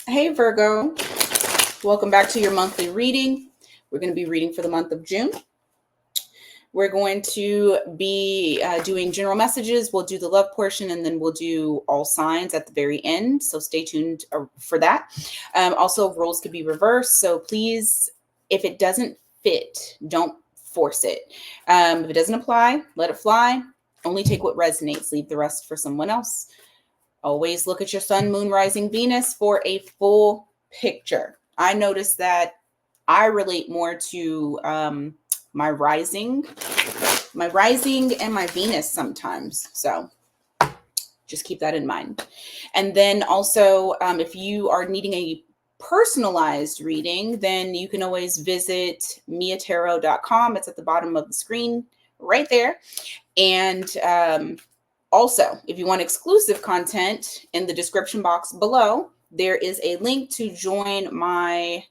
Hey Virgo, welcome back to your monthly reading. We're going to be reading for the month of June. We're going to be doing general messages. We'll do the love portion and then we'll do all signs at the very end. So stay tuned for that. Also, roles could be reversed. So please, if it doesn't fit, don't force it. If it doesn't apply, let it fly. Only take what resonates. Leave the rest for someone else. Always look at your sun, moon, rising, Venus for a full picture. I noticed that I relate more to my rising and my Venus sometimes. So just keep that in mind. And then also, if you are needing a personalized reading, then you can always visit miatarot.com. It's at the bottom of the screen right there. And also, if you want exclusive content, in the description box below, there is a link to join my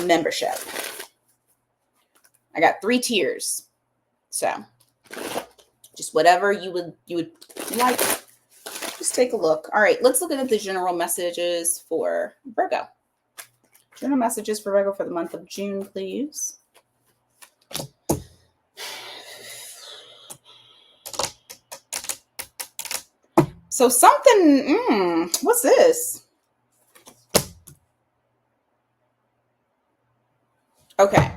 membership. I got 3 tiers. So just whatever you would like, just take a look. All right, let's look at the general messages for Virgo. General messages for Virgo for the month of June, please. So something, what's this? Okay.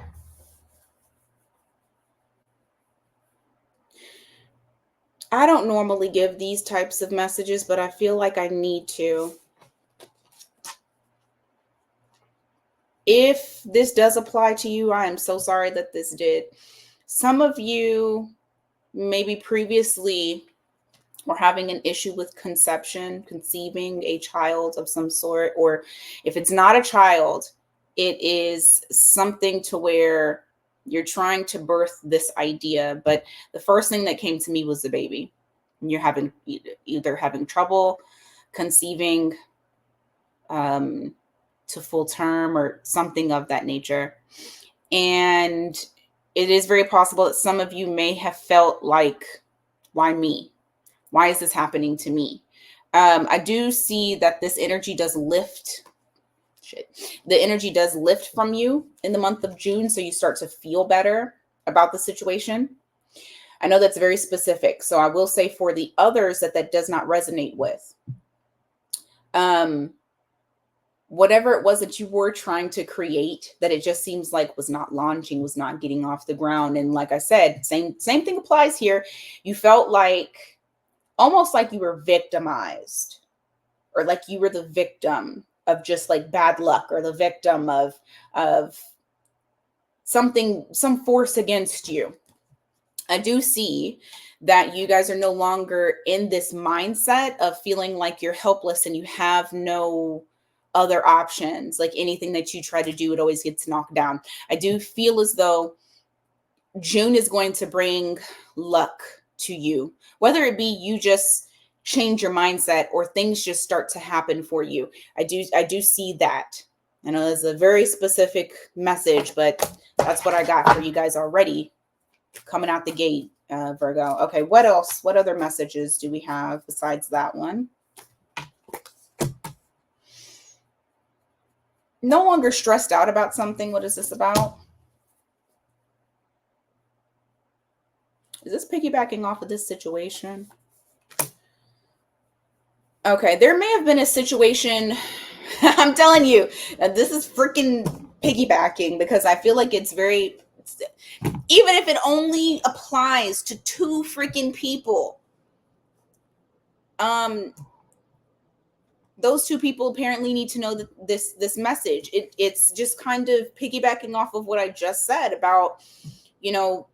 I don't normally give these types of messages, but I feel like I need to. If this does apply to you, I am so sorry that this did. Some of you maybe previously were having an issue with conceiving a child of some sort, or if it's not a child, it is something to where you're trying to birth this idea. But the first thing that came to me was the baby. And you're having either having trouble conceiving to full term or something of that nature. And it is very possible that some of you may have felt like, why me? Why is this happening to me? I do see that this energy does lift. The energy does lift from you in the month of June. So you start to feel better about the situation. I know that's very specific. So I will say for the others that does not resonate with. Whatever it was that you were trying to create, that it just seems like was not launching, was not getting off the ground. And like I said, same thing applies here. You felt like, almost like you were victimized, or like you were the victim of just like bad luck, or the victim of something, some force against you. I do see that you guys are no longer in this mindset of feeling like you're helpless and you have no other options. Like anything that you try to do, it always gets knocked down. I do feel as though June is going to bring luck to you, whether it be you just change your mindset or things just start to happen for you. I do see that. I know it's a very specific message, but that's what I got for you guys already coming out the gate, Virgo. Okay, what else? What other messages do we have besides that one? No longer stressed out about something. What is this about? Is this piggybacking off of this situation? Okay, there may have been a situation. I'm telling you, this is freaking piggybacking, because I feel like it's very, even if it only applies to 2 freaking people, those 2 people apparently need to know that this message. It's just kind of piggybacking off of what I just said about, you know,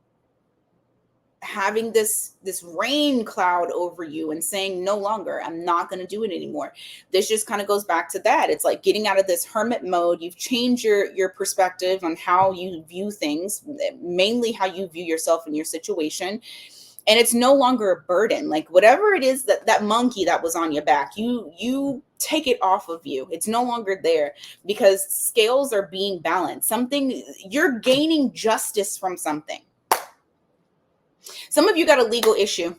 having this rain cloud over you and saying, no longer, I'm not going to do it anymore. This just kind of goes back to that. It's like getting out of this hermit mode. You've changed your perspective on how you view things, mainly how you view yourself and your situation. And it's no longer a burden. Like whatever it is, that monkey that was on your back, you take it off of you. It's no longer there, because scales are being balanced. Something, you're gaining justice from something. Some of you got a legal issue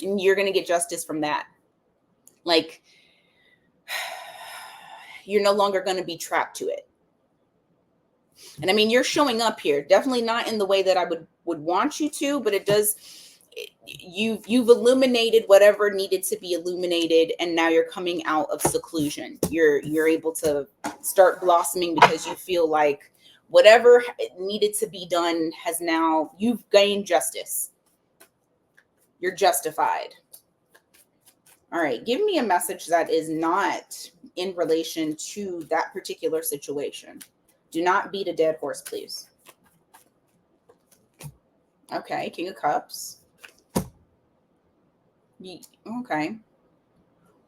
and you're going to get justice from that. Like, you're no longer going to be trapped to it. And I mean, you're showing up here, definitely not in the way that I would want you to, but it does, you've illuminated whatever needed to be illuminated, and now you're coming out of seclusion. You're able to start blossoming because you feel like whatever needed to be done has now, you've gained justice. You're justified. All right, give me a message that is not in relation to that particular situation. Do not beat a dead horse, please. Okay, King of Cups. Okay.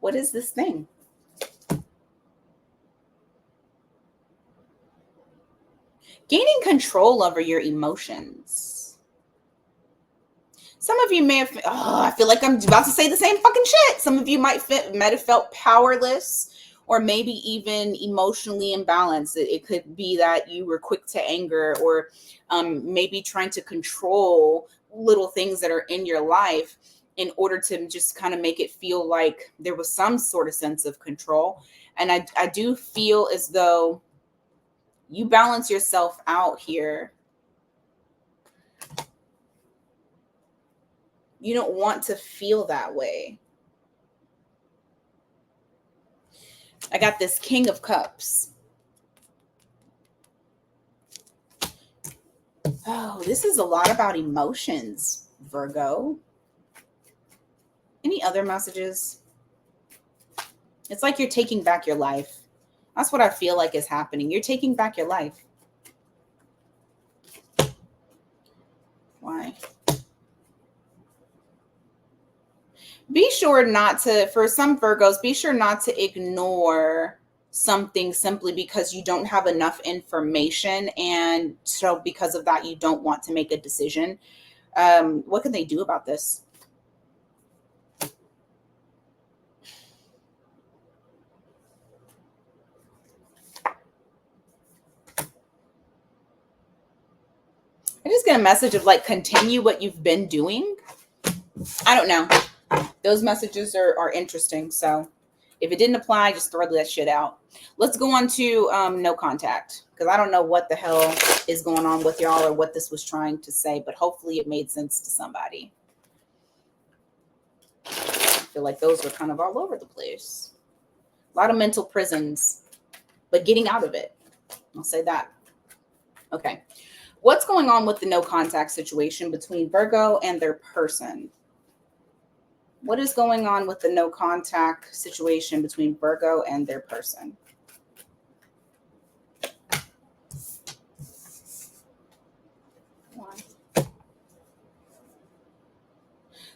What is this thing? Gaining control over your emotions. Some of you may have, I feel like I'm about to say the same fucking shit. Some of you might have felt powerless, or maybe even emotionally imbalanced. It could be that you were quick to anger, or maybe trying to control little things that are in your life in order to just kind of make it feel like there was some sort of sense of control. And I do feel as though you balance yourself out here. You don't want to feel that way. I got this King of Cups. Oh, this is a lot about emotions, Virgo. Any other messages? It's like you're taking back your life. That's what I feel like is happening. You're taking back your life. Why? Be sure not to, for some Virgos, be sure not to ignore something simply because you don't have enough information. And so because of that, you don't want to make a decision. What can they do about this? I just get a message of like, continue what you've been doing. I don't know. Those messages are interesting. So if it didn't apply, just throw that shit out. Let's go on to no contact, because I don't know what the hell is going on with y'all or what this was trying to say, but hopefully it made sense to somebody. I feel like those were kind of all over the place. A lot of mental prisons, but getting out of it. I'll say that. Okay. What's going on with the no contact situation between Virgo and their person? What is going on with the no contact situation between Virgo and their person?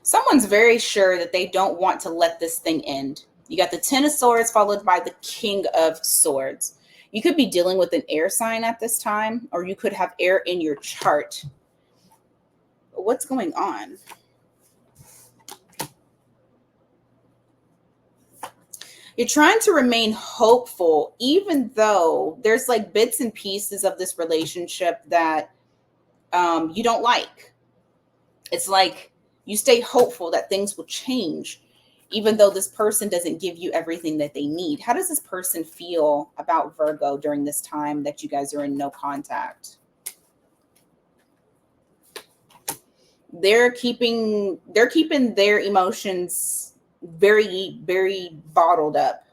Someone's very sure that they don't want to let this thing end. You got the Ten of Swords followed by the King of Swords. You could be dealing with an air sign at this time, or you could have air in your chart. What's going on? You're trying to remain hopeful, even though there's like bits and pieces of this relationship that you don't like. It's like you stay hopeful that things will change, even though this person doesn't give you everything that they need. How does this person feel about Virgo during this time that you guys are in no contact? They're keeping their emotions very, very bottled up.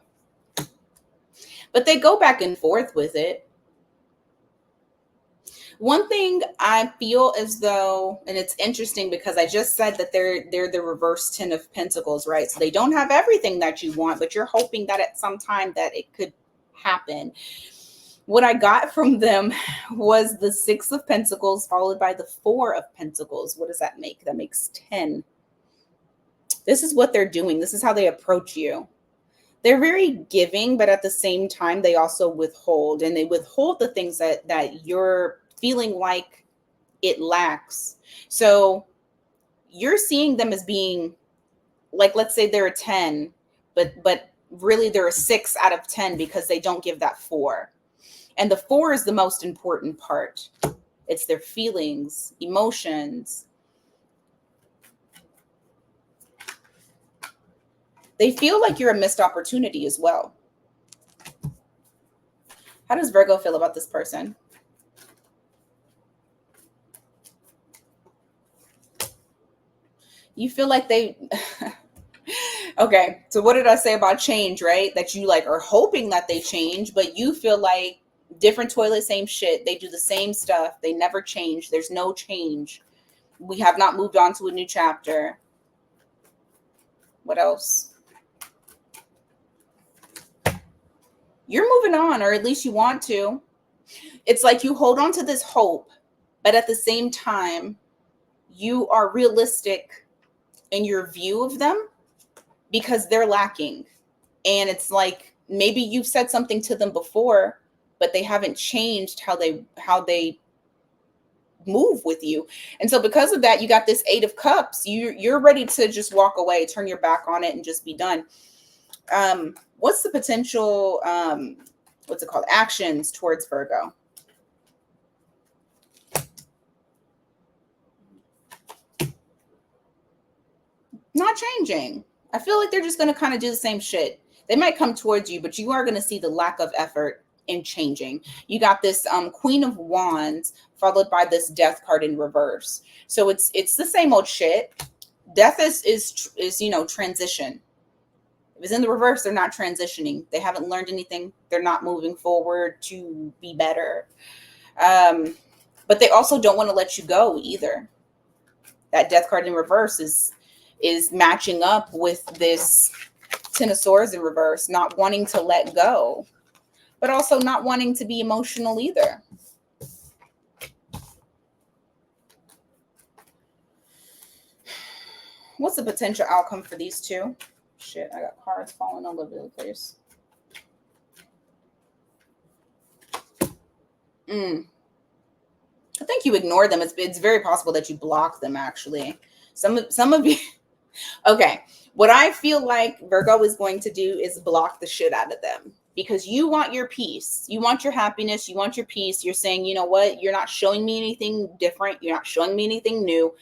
But they go back and forth with it. One thing I feel as though, and it's interesting because I just said that they're the reverse Ten of Pentacles, right? So they don't have everything that you want, but you're hoping that at some time that it could happen. What I got from them was the Six of Pentacles followed by the Four of Pentacles. What does that make? That makes 10. This is what they're doing. This is how they approach you. They're very giving, but at the same time, they also withhold, and they withhold the things that you're feeling like it lacks. So you're seeing them as being like, let's say they're a 10, but really they're a 6 out of 10 because they don't give that 4. And the 4 is the most important part. It's their feelings, emotions. They feel like you're a missed opportunity as well. How does Virgo feel about this person? You feel like they okay, so what did I say about change, right? That you like are hoping that they change, but you feel like different toilet, same shit. They do the same stuff. They never change. There's no change. We have not moved on to a new chapter. What else? You're moving on, or at least you want to. It's like you hold on to this hope, but at the same time, you are realistic in your view of them because they're lacking. And it's like maybe you've said something to them before, but they haven't changed how they move with you. And so because of that, you got this 8 of Cups. You're ready to just walk away, turn your back on it, and just be done. What's the potential what's it called, actions towards Virgo? Not changing. I feel like they're just going to kind of do the same shit. They might come towards you, but you are going to see the lack of effort in changing. You got this Queen of Wands followed by this Death card in reverse. So it's the same old shit. Death is transition. If it's in the reverse, they're not transitioning. They haven't learned anything. They're not moving forward to be better. But they also don't want to let you go either. That Death card in reverse is matching up with this Ten of Swords in reverse, not wanting to let go, but also not wanting to be emotional either. What's the potential outcome for these two? Shit, I got cards falling all over the place. I think you ignore them. It's very possible that you block them, actually. Some of you. Okay, what I feel like Virgo is going to do is block the shit out of them because you want your peace. You want your happiness. You want your peace. You're saying, you know what? You're not showing me anything different. You're not showing me anything new.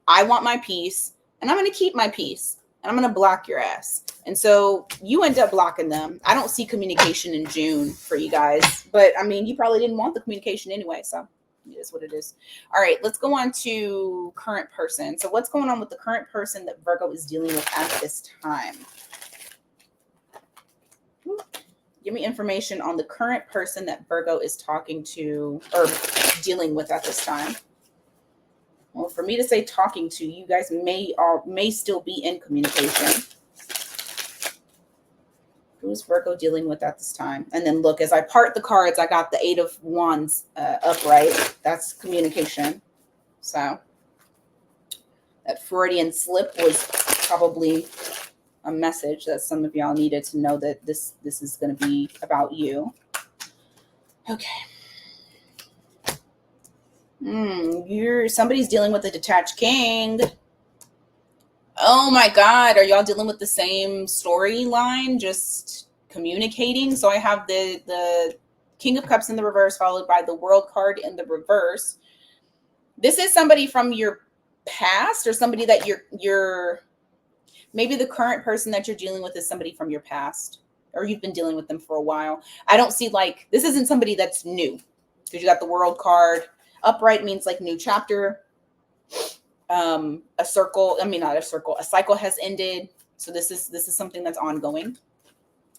I want my peace, and I'm going to keep my peace, and I'm going to block your ass. And so you end up blocking them. I don't see communication in June for you guys, but I mean, you probably didn't want the communication anyway, so it is what it is. All right, let's go on to current person. So what's going on with the current person that Virgo is dealing with at this time? Give me information on the current person that Virgo is talking to or dealing with at this time. Well, for me to say talking to, you guys may still be in communication. Who's Virgo dealing with at this time? And then look, as I part the cards, I got the 8 of Wands upright. That's communication. So that Freudian slip was probably a message that some of y'all needed to know that this is going to be about you. Okay. Somebody's dealing with a detached king. Oh my God, are y'all dealing with the same storyline, just communicating? So I have the King of Cups in the reverse followed by the World card in the reverse. This is somebody from your past or somebody that you're maybe the current person that you're dealing with is somebody from your past or you've been dealing with them for a while. I don't see like, this isn't somebody that's new because you got the World card. Upright means like new chapter. A cycle has ended. So this is something that's ongoing,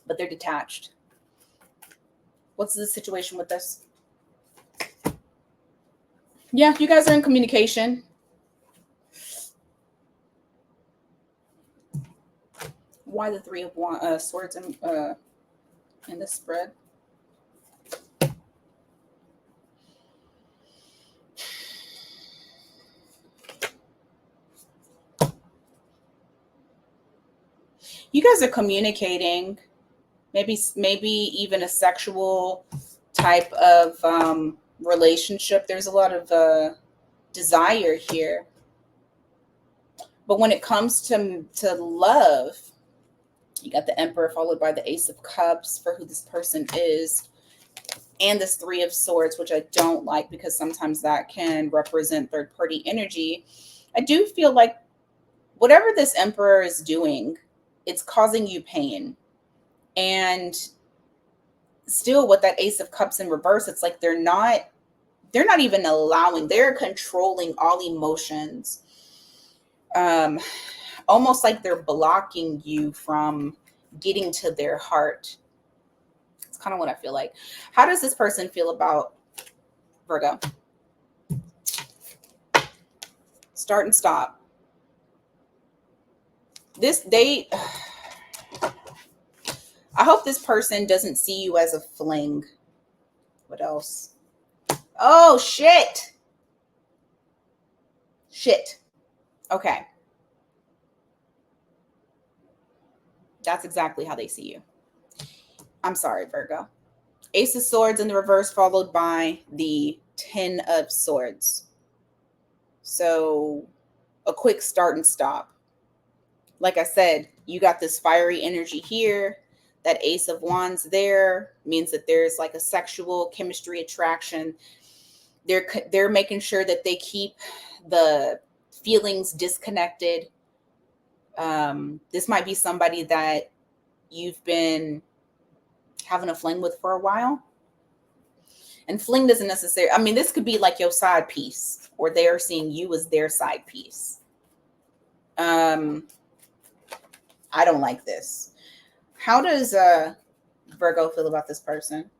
but they're detached. What's the situation with this? Yeah, you guys are in communication. Why the 3 of Swords in this spread? You guys are communicating, maybe even a sexual type of relationship. There's a lot of desire here. But when it comes to love, you got the Emperor followed by the Ace of Cups for who this person is. And this 3 of Swords, which I don't like because sometimes that can represent third-party energy. I do feel like whatever this Emperor is doing, it's causing you pain. And still with that Ace of Cups in reverse, it's like they're not even allowing, they're controlling all emotions. Almost like they're blocking you from getting to their heart. It's kind of what I feel like. How does this person feel about Virgo? Start and stop. I hope this person doesn't see you as a fling. What else? Oh, shit. Shit. Okay. That's exactly how they see you. I'm sorry, Virgo. Ace of Swords in the reverse, followed by the 10 of Swords. So a quick start and stop. Like I said, you got this fiery energy here. That Ace of Wands there means that there's like a sexual chemistry attraction. They're making sure that they keep the feelings disconnected. This might be somebody that you've been having a fling with for a while. And fling doesn't necessarily, I mean, this could be like your side piece, or they're seeing you as their side piece. I don't like this. How does Virgo feel about this person?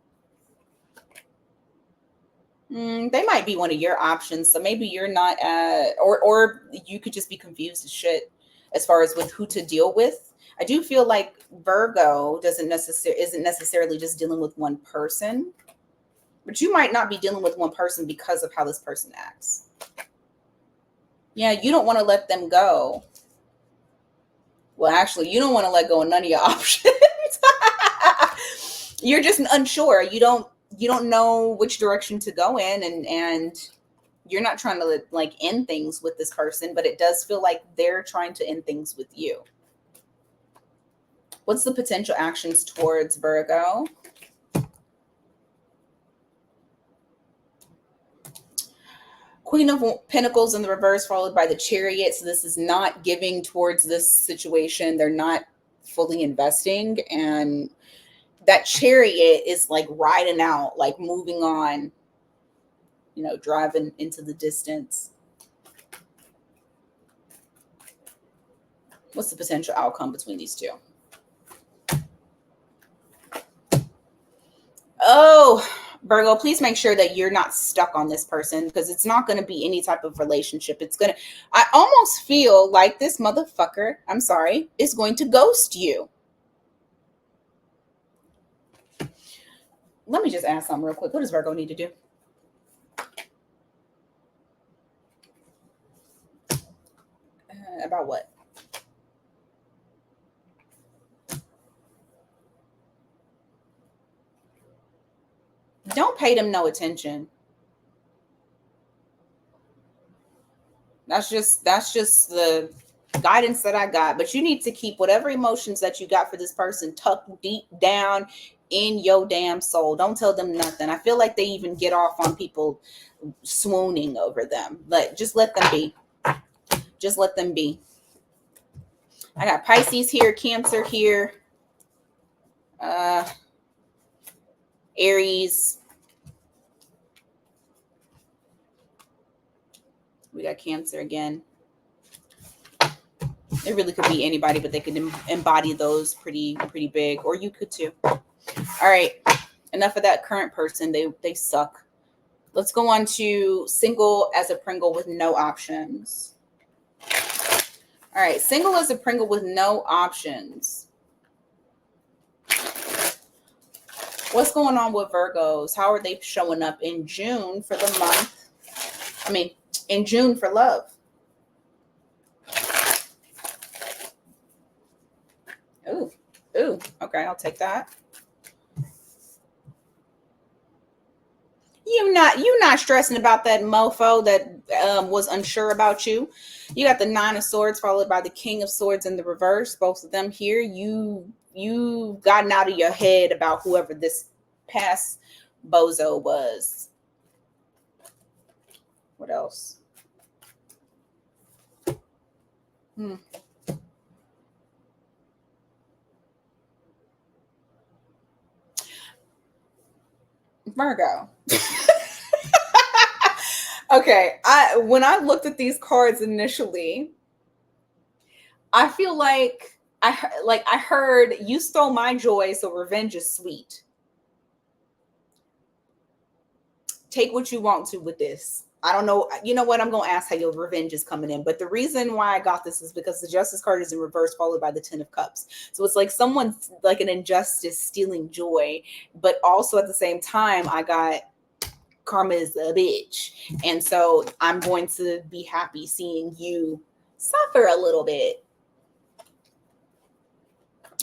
They might be one of your options. So maybe you're not, or you could just be confused as shit as far as with who to deal with. I do feel like Virgo isn't necessarily just dealing with one person, but you might not be dealing with one person because of how this person acts. Yeah, you don't want to let them go. Well, actually, you don't want to let go of none of your options. You're just unsure. You don't know which direction to go in, and you're not trying to like end things with this person, but it does feel like they're trying to end things with you. What's the potential actions towards Virgo? Queen of Pentacles in the reverse, followed by the Chariot. So this is not giving towards this situation. They're not fully investing. And that Chariot is like riding out, like moving on, driving into the distance. What's the potential outcome between these two? Oh, Virgo, please make sure that you're not stuck on this person, because it's not going to be any type of relationship. I almost feel like this motherfucker, I'm sorry, is going to ghost you. Let me just ask something real quick. What does Virgo need to do? About what? Don't pay them no attention. That's just the guidance that I got. But you need to keep whatever emotions that you got for this person tucked deep down in your damn soul. Don't tell them nothing. I feel like they even get off on people swooning over them. But just let them be. Just let them be. I got Pisces here, Cancer here, Aries. We got Cancer again. It really could be anybody, but they could embody those pretty big, or you could too. All right, enough of that current person. They suck. Let's go on to single as a Pringle with no options. All right, single as a Pringle with no options. What's going on with Virgos? How are they showing up in June for the month? I mean, in June for love. Ooh, okay, I'll take that. You not stressing about that mofo that was unsure about you. You got the Nine of Swords followed by the King of Swords in the reverse. Both of them here. You gotten out of your head about whoever this past bozo was. What else? Virgo. Okay, when I looked at these cards initially, I feel like I heard you stole my joy, so revenge is sweet. Take what you want to with this. I don't know. You know what? I'm going to ask how your revenge is coming in. But the reason why I got this is because the Justice card is in reverse, followed by the Ten of Cups. So it's like someone, like an injustice, stealing joy. But also at the same time, I got karma is a bitch. And so I'm going to be happy seeing you suffer a little bit.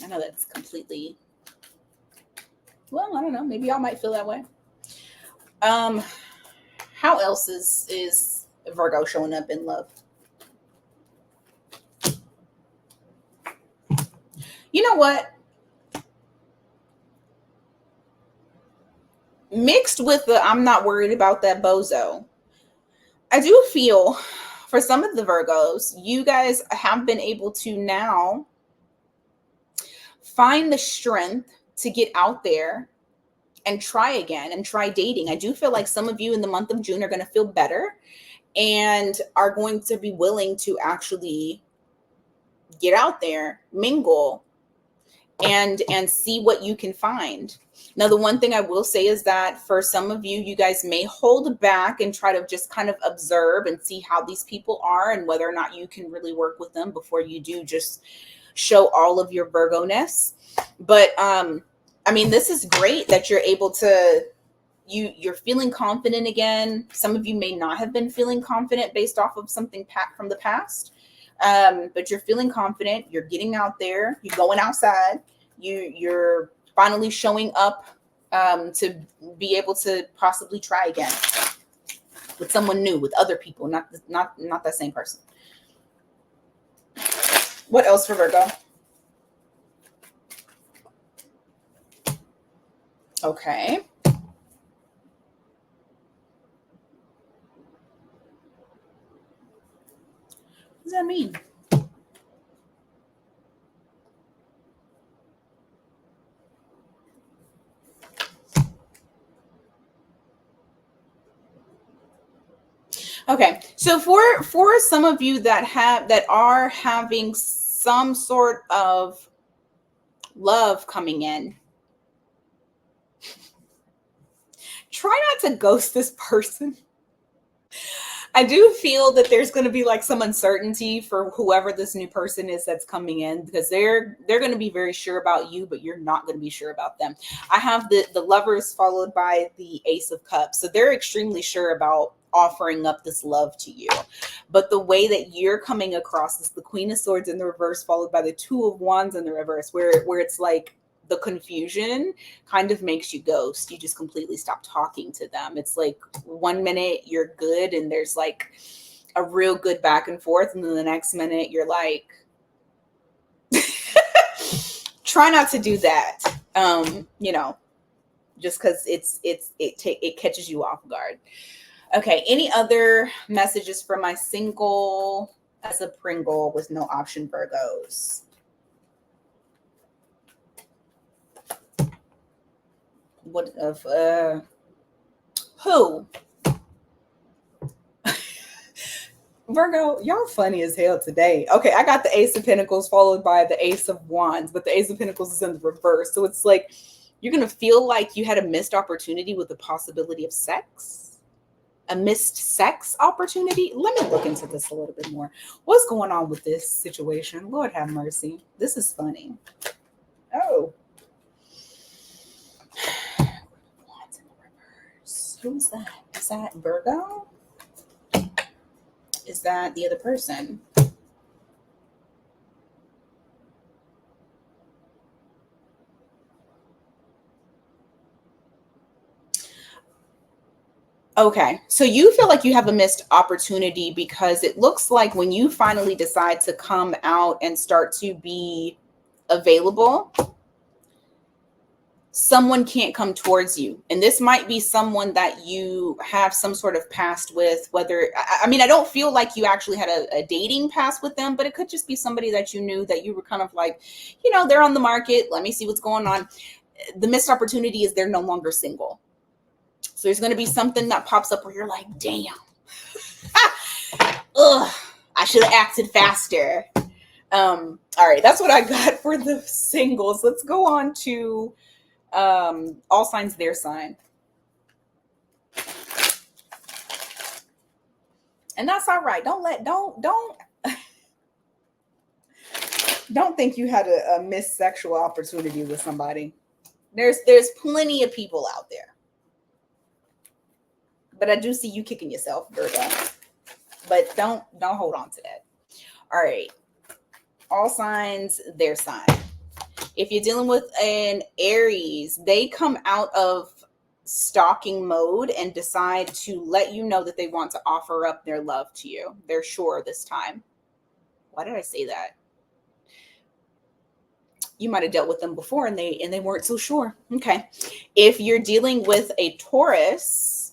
I know that's completely, well, I don't know. Maybe y'all might feel that way. How else is Virgo showing up in love? You know what? Mixed with the I'm not worried about that bozo, I do feel for some of the Virgos, you guys have been able to now find the strength to get out there and try again and try dating. I do feel like some of you in the month of June are going to feel better and are going to be willing to actually get out there, mingle, and see what you can find. Now, the one thing I will say is that for some of you, you guys may hold back and try to just kind of observe and see how these people are and whether or not you can really work with them before you do just show all of your Virgo-ness. But I mean, this is great that you're able to, you're feeling confident again. Some of you may not have been feeling confident based off of something from the past. But you're feeling confident, you're getting out there, you're going outside, you're finally showing up to be able to possibly try again with someone new, with other people, not that same person. What else for Virgo? Okay. What does that mean? Okay, so for some of you that are having some sort of love coming in, try not to ghost this person. I do feel that there's going to be like some uncertainty for whoever this new person is that's coming in, because they're going to be very sure about you, but you're not going to be sure about them. I have the Lovers followed by the Ace of Cups. So they're extremely sure about offering up this love to you. But the way that you're coming across is the Queen of Swords in the reverse followed by the Two of Wands in the reverse, where it's like the confusion kind of makes you ghost. You just completely stop talking to them. It's like 1 minute you're good and there's like a real good back and forth, and then the next minute you're like try not to do that. You know, just because it catches you off guard. Okay, any other messages for my single as a Pringle with no option Virgos? What of who? Virgo, y'all funny as hell today. Okay, I got the Ace of Pentacles followed by the Ace of Wands, but the Ace of Pentacles is in the reverse. So it's like you're going to feel like you had a missed opportunity with the possibility of sex. A missed sex opportunity. Let me look into this a little bit more. What's going on with this situation? Lord have mercy. This is funny. Oh. Who's that? Is that Virgo? Is that the other person? Okay, so you feel like you have a missed opportunity because it looks like when you finally decide to come out and start to be available, someone can't come towards you. And this might be someone that you have some sort of past with, whether, I mean, I don't feel like you actually had a dating past with them, but it could just be somebody that you knew that you were kind of like, you know, they're on the market. Let me see what's going on. The missed opportunity is they're no longer single. So there's going to be something that pops up where you're like, damn, ugh, I should have acted faster. All right, that's what I got for the singles. Let's go on to all signs, their sign. And that's all right. Don't think you had a missed sexual opportunity with somebody. There's plenty of people out there. But I do see you kicking yourself, Virgo. But don't hold on to that. All right. All signs, their sign. If you're dealing with an Aries, they come out of stalking mode and decide to let you know that they want to offer up their love to you. They're sure this time. Why did I say that? You might have dealt with them before and they weren't so sure. Okay. If you're dealing with a Taurus,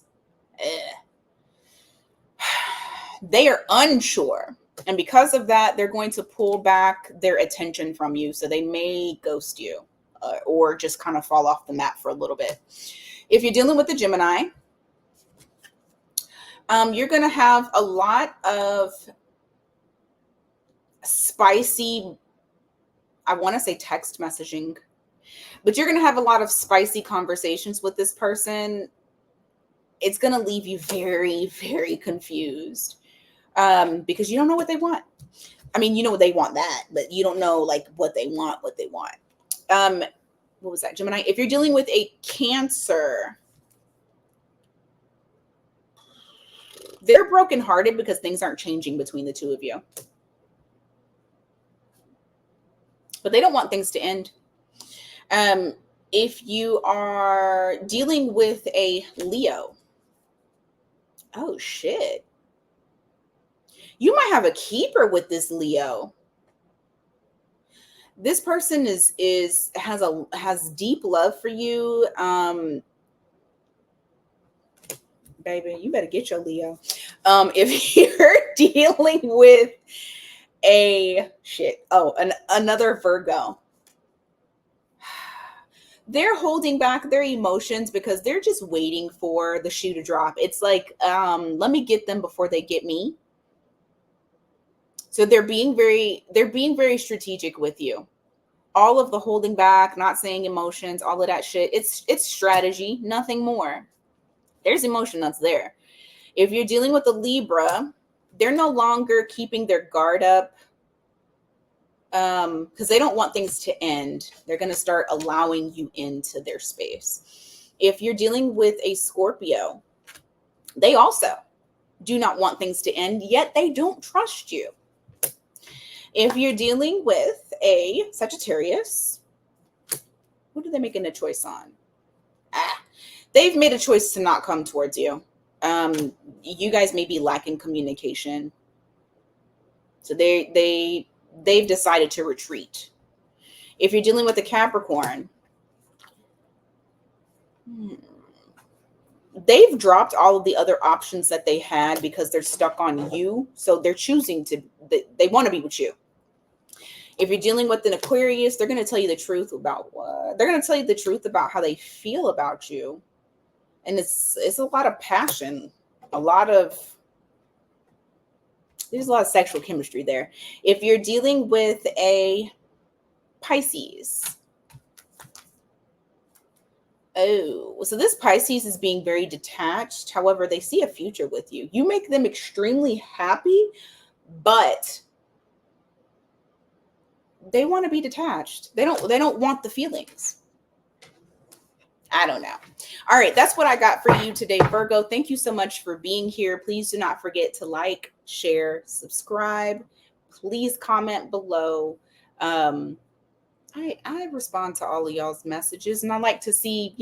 they are unsure. And because of that, they're going to pull back their attention from you. So they may ghost you or just kind of fall off the map for a little bit. If you're dealing with a Gemini, you're going to have a lot of spicy, I want to say text messaging, but you're going to have a lot of spicy conversations with this person. It's going to leave you very, very confused because you don't know what they want. I mean, you know they want that, but you don't know like what they want. What was that, Gemini? If you're dealing with a Cancer, they're brokenhearted because things aren't changing between the two of you. But they don't want things to end. If you are dealing with a Leo, oh shit. You might have a keeper with this Leo. This person has deep love for you. Baby, you better get your Leo. If you're dealing with another Virgo, they're holding back their emotions because they're just waiting for the shoe to drop. It's like, let me get them before they get me. So they're being very strategic with you. All of the holding back, not saying emotions, all of that shit, it's strategy, nothing more. There's emotion that's there. If you're dealing with a Libra, they're no longer keeping their guard up because they don't want things to end. They're going to start allowing you into their space. If you're dealing with a Scorpio, they also do not want things to end, yet they don't trust you. If you're dealing with a Sagittarius, what are they making a choice on? They've made a choice to not come towards you. You guys may be lacking communication. So they've decided to retreat. If you're dealing with a Capricorn, they've dropped all of the other options that they had because they're stuck on you. So they're choosing they want to be with you. If you're dealing with an Aquarius, they're going to tell you the truth about how they feel about you. And it's a lot of passion, there's a lot of sexual chemistry there. If you're dealing with a Pisces, so this Pisces is being very detached. However, they see a future with you. You make them extremely happy, but they want to be detached. They don't want the feelings. I don't know. All right, that's what I got for you today, Virgo. Thank you so much for being here. Please do not forget to like, share, subscribe. Please comment below. I respond to all of y'all's messages, and I like to see,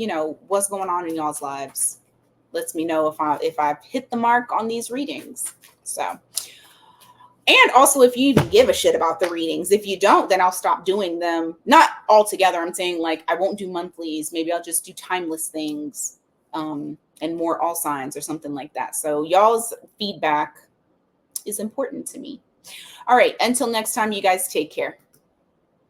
what's going on in y'all's lives. Lets me know if I've hit the mark on these readings. So, and also if you even give a shit about the readings. If you don't, then I'll stop doing them. Not altogether. I'm saying like I won't do monthlies. Maybe I'll just do timeless things, and more all signs or something like that. So y'all's feedback is important to me. All right. Until next time, you guys take care.